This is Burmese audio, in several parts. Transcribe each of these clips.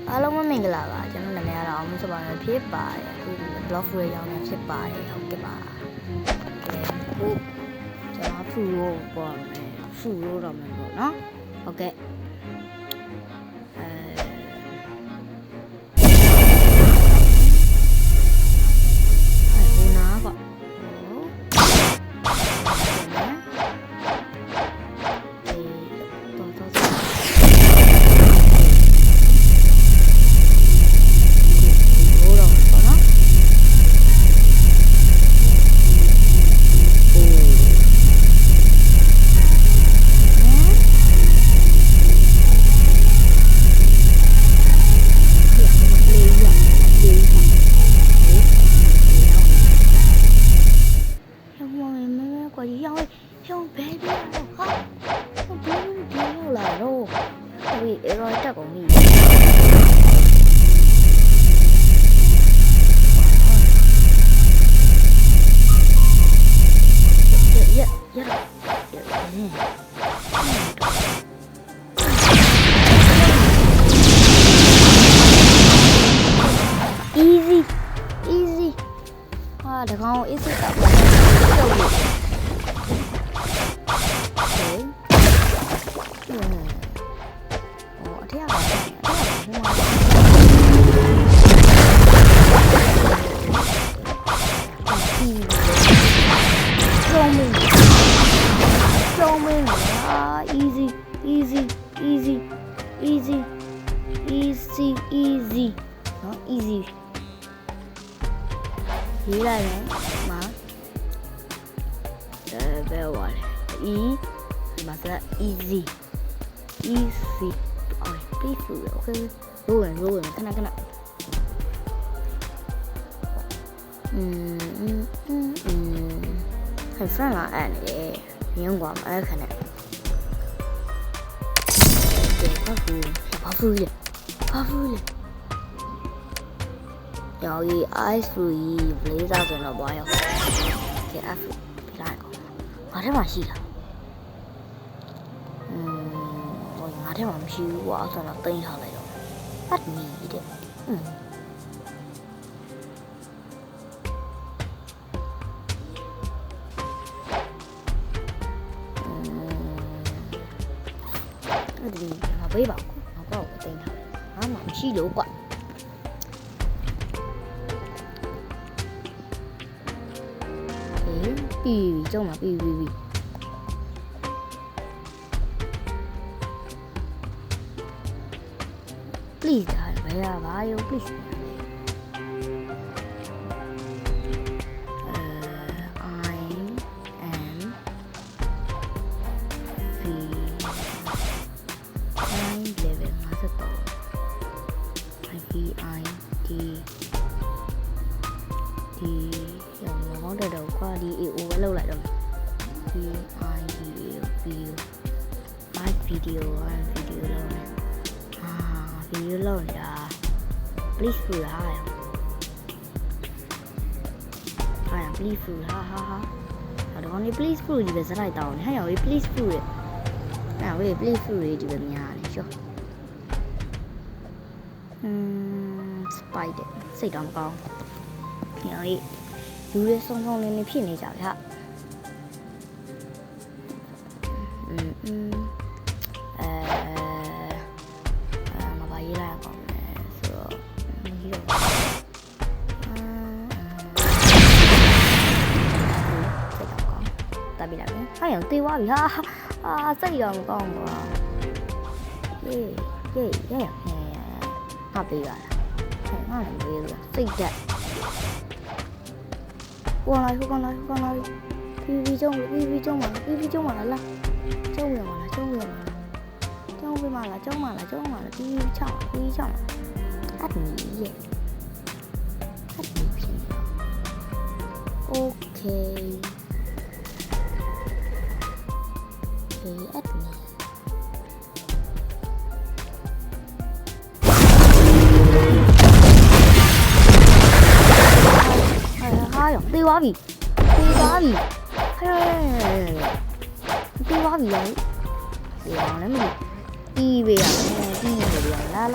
အားလုံးမင်္ဂလာပါကျွန်တော်နာမည်ကတော့အောင်မစပါရဖြစ်ပါတယ်အခု blog free ရောင်းနေဖြစ်ပါတယ်ဟုတ်ကဲ့ပါကဲအခုကျွန်တော်ဖူရိုးပေါ်မယ်ဖူရိုးတော့မယ်ပေါ့နော်ဟုတ်ကဲ့rồi chắc cũng nghỉ easy easy được không easy tập easy easy easy easy easy easy nó easy ý đây này mà về gọi ý mà sẽ easy easy rồi please ok rồi cái này很算了哎你阳光哎看来파풀이 여기 아이스리 블레이저는 뭐예요? 이렇게 F 비라는 거 말해만 시다 말해만 시고 와서 나 땡이 하래요 맞니 이래 thì mà với bảo nó có một cái tên thôi nó mà xí lỗ quậy thế bì trong mà bì please phải là bao please thì món đời đầu qua đi yêu lâu lại rồi thì ai video video lâu này video lâu là please full hai please full ha đó con đi please full thì về sẽ lại tàu này hay là please full nào về please full thì về nhà này chưa spider xảy ra con 여기 유래 성성님이 피내자 자 mà bà là còn sữa nhiều con tại vì là cái hàng tiêu quá bị ha xây gần con mà cái hàng này bị rồi nó làm việc xây chạy con này vi trong mà là trong vi trong hát nghỉ vậy hát nghỉ ok thì hát nghỉ tiêu quá vì đấy để lấy mình đi về đi về la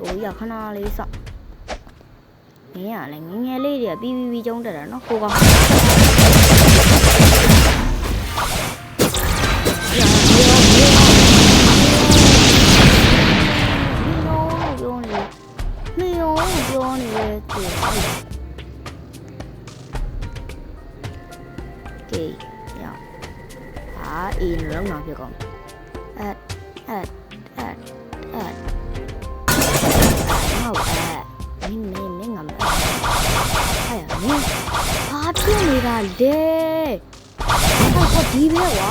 ဟိုရခဏလေးစောင့်မင်းကလည်းငငယ်လေးတွေကပြီးကျုံးတက်တာနော်ကိုကောင်ပြောနေတယ်ကဲရအေးလုံးတော့ပြောကောင်းဟုတ်မင်းငါမအဲ့မင်းဘာဖြစ်နေတာလဲဟုတ်ဒီပဲကွာ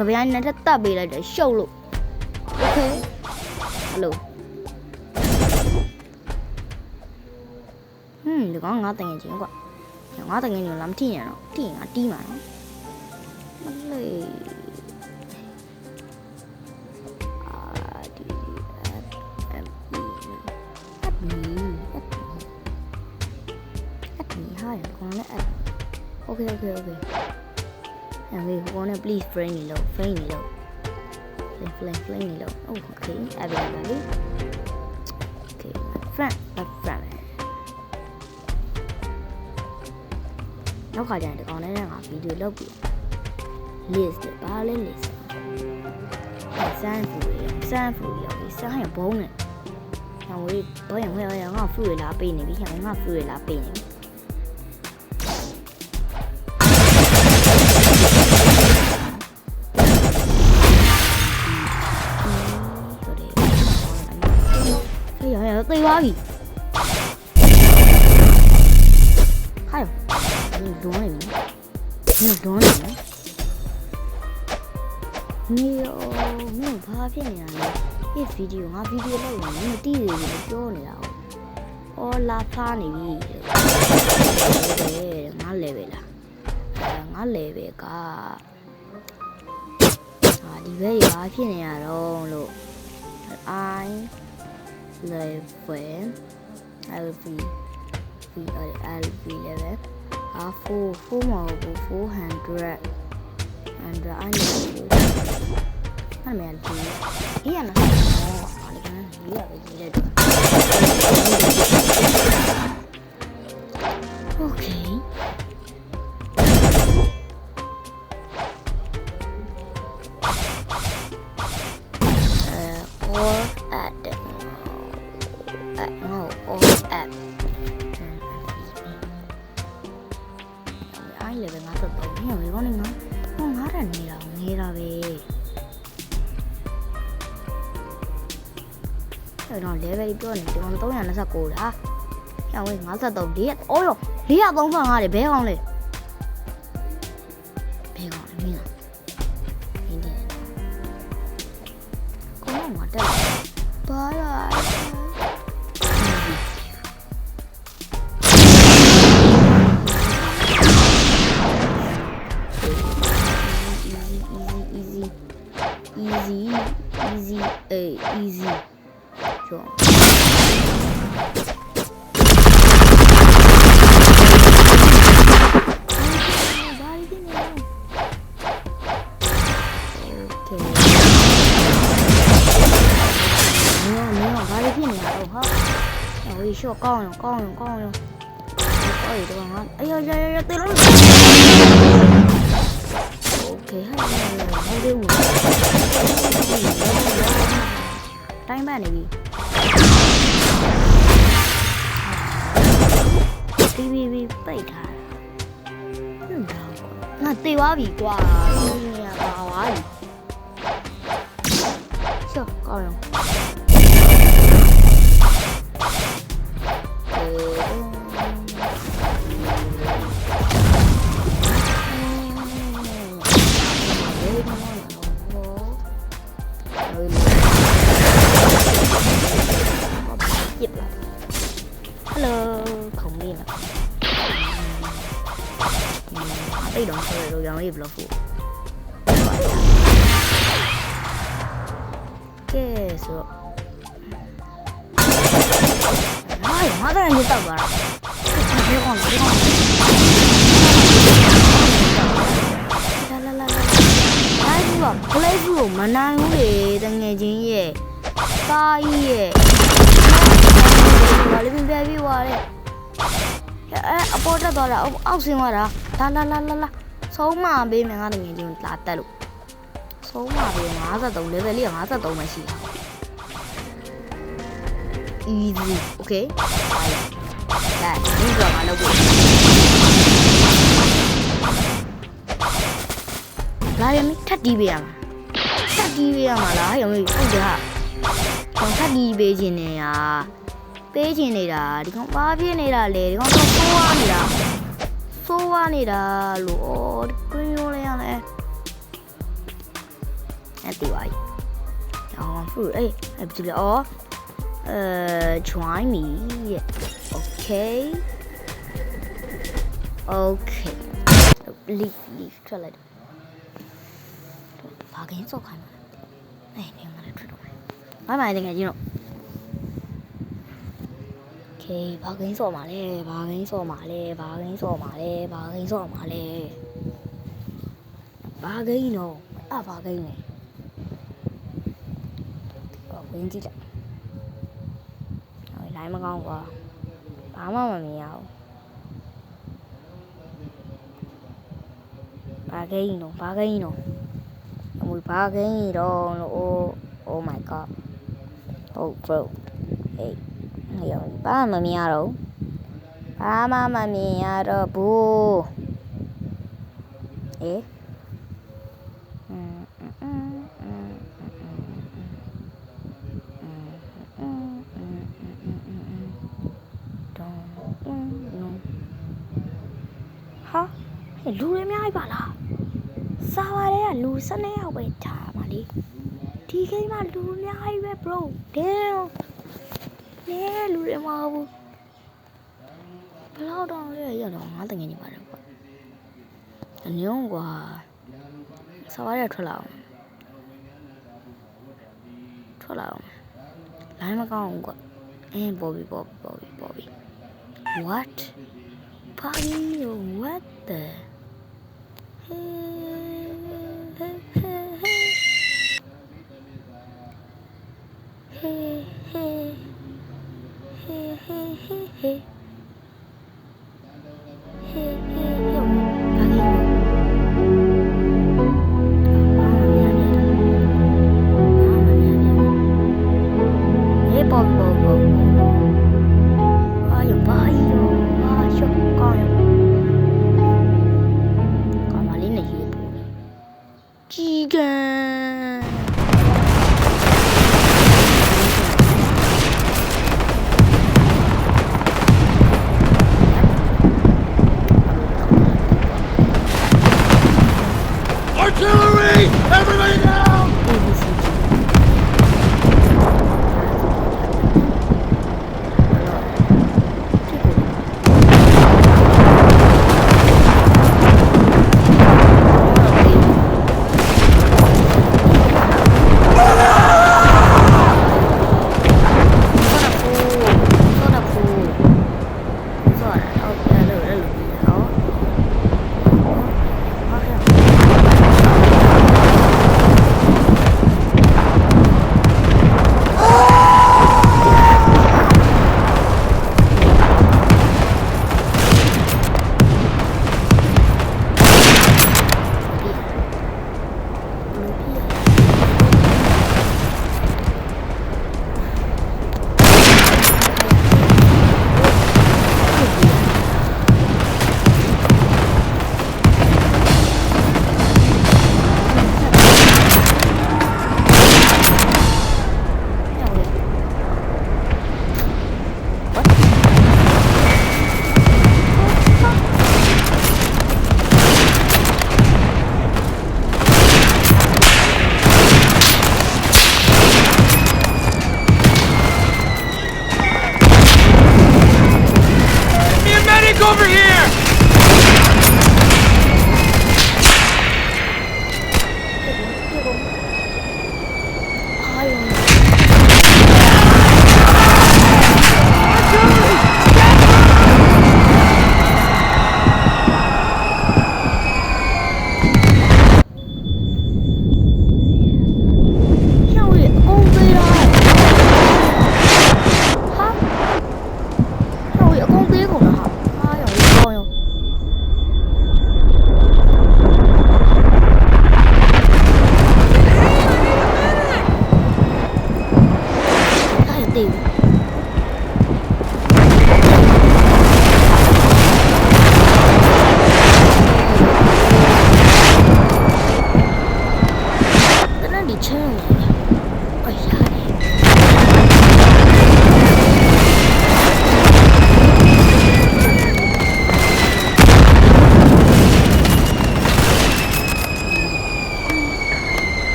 တပြိုင်နက်တက်ပေးလိုက်တယ်ရှုပ်လို့โอเคဟယ်လိုဒီကောင်ငါတငယ်ချင်းကွာငါတငယ်ချင်းလာမထိရတော့ထိရင်ငါတီးမှာနော်မလေးโอเคand we wanna please friend ni lo friend ni lo oh okay everybody okay friend နောက်ခါကျရင်ဒီကောင်လေးနဲ့ငါဗီဒီယိုလုပ်ပြီး list ဘာလဲ list စမ်းဖူရောစမ်းရဘုံနဲ့ငါဝေးဘောရင်ငါဖူရလာပေးနေပြီငါဖူရလာပေးနေပြီ对吧？你，还有，你多少年？没有拍片呀？这 video 我 video 录完，我弟弟就教你了。我拉拍你我来呗啦，我来呗个。ဒီဘက်ရဖြစ်နေရတော့လို့ level LV level 4 မဟုတ်ဘူး400 and I need အဲ့မဲ့ဒီအေးရနော်အားလည်းဒီရပဲကြီးလိုက်တော့ okay all at no all at ai level ငါတော့တော့ညော်ရောနေငါရနေတာပဲအဲ့တော့ level ပြောနေဒီကောင်329လားညော်ဝေး53လေးအော်ရော435လေဘဲကောင်းလေမင်းလားဒီကောင်းမှာတက်ဘာရeasy ကျော်ရှော့ကောင်းရောအဲ့တော့ငါအေးရတေးလို့โอเคဟဲ့ဘူးတိုင်းမနေပြီတီဗီပိတ်ထားငါတေးသွားပြီကွာငါပါသွားပြီရှော့ကောင်းရော တိတ်တော့ဆိုရတော့ရောင်လေးဘလော့ဖို့ကဲဆိုတော့ဟာငါလည်းညတောက်သွားတာဒီကောင်လာဘလိုက်ဘူးမနိုင်ဘူးလေတငယ်ချင်းရဲ့ကားကြီးရဲ့ဘာလို့ပြပြသွားလဲအပေါ်တက်သွားတာအောက်ဆင်းသွားတာလာဆုံးမပေးမယ်ငါတငယ်ချင်းလာတက်လို့ဆုံးမပေး53 level လေးက53ပဲရှိတာ easy okay လာဒီတော့မလုပ်ဘူးလာရမထပ်တီးပေးရမှာလားရုံကြီးဟုတ်ကြတော့ထပ်တီးပေးခြင်းနေရပေးခြင်းနေတာဒီကောင်ပါပြင်းနေတာလေဒီကောင်တော့ဆိုးဝါးနေတာလို့တွင်းရိုးလေးရလဲအဲ့ဒီပါဟုတ်အေးအဲ့ဒီလေjoin me okay leave ထွက်လိုက်ဘာကင်းစောက်ခိုင်းမှာနေငါလည်းထွက်တော့မိုင်းတကယ်ကြီးတော့ okay ဘာကင်းစောက်မှာလဲဘာကင်းစောက်မှာလဲတော့ဝင်ကြည့်လိုက်ဘာကင်းဝင်ကြည့်လိုက်လိုင်းမကောင်းကွာဘာမှမမြင်ရဘူးဘာကင်းတော့အမူဘာကင်းတော့လို့ oh my god oh bro hey ရောဘာမှမမြင်ရတော့ဘူးအေးဟာလူတွေအများကြီးပါလားစာပါတဲ့ကလူ12ယောက်ပဲထားပါလေဒီကိန်းမှာလူအများကြီးပဲ bro damn နဲလူတွေမဟုတ်ဘူးဘလောက်တောင်လဲရတော့ငါတငယ်နေပါတယ်ကွာအညုံးကွာစာပါတဲ့ထွက်လာအောင်လိုင်းမကောင်းဘူးကွာပေါ်ပြီ what Party, what the? Artillery! Everybody down!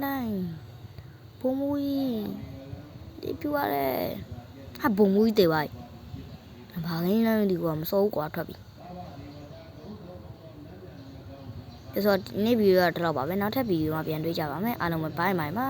တိုင်းဘုံမူကြီးဒီပြူရလဲဟာဘုံမူကြီးတေပါဘာခင်းလဲမသိကွာမစောဘူးကွာထွက်ပြီဒါဆိုနေ့ဗီဒီယိုကဒီလောက်ပါပဲနောက်ထပ်ဗီဒီယိုမှာပြန်တွေ့ကြပါမယ်အားလုံးပဲဘိုင်ဘိုင်ပါ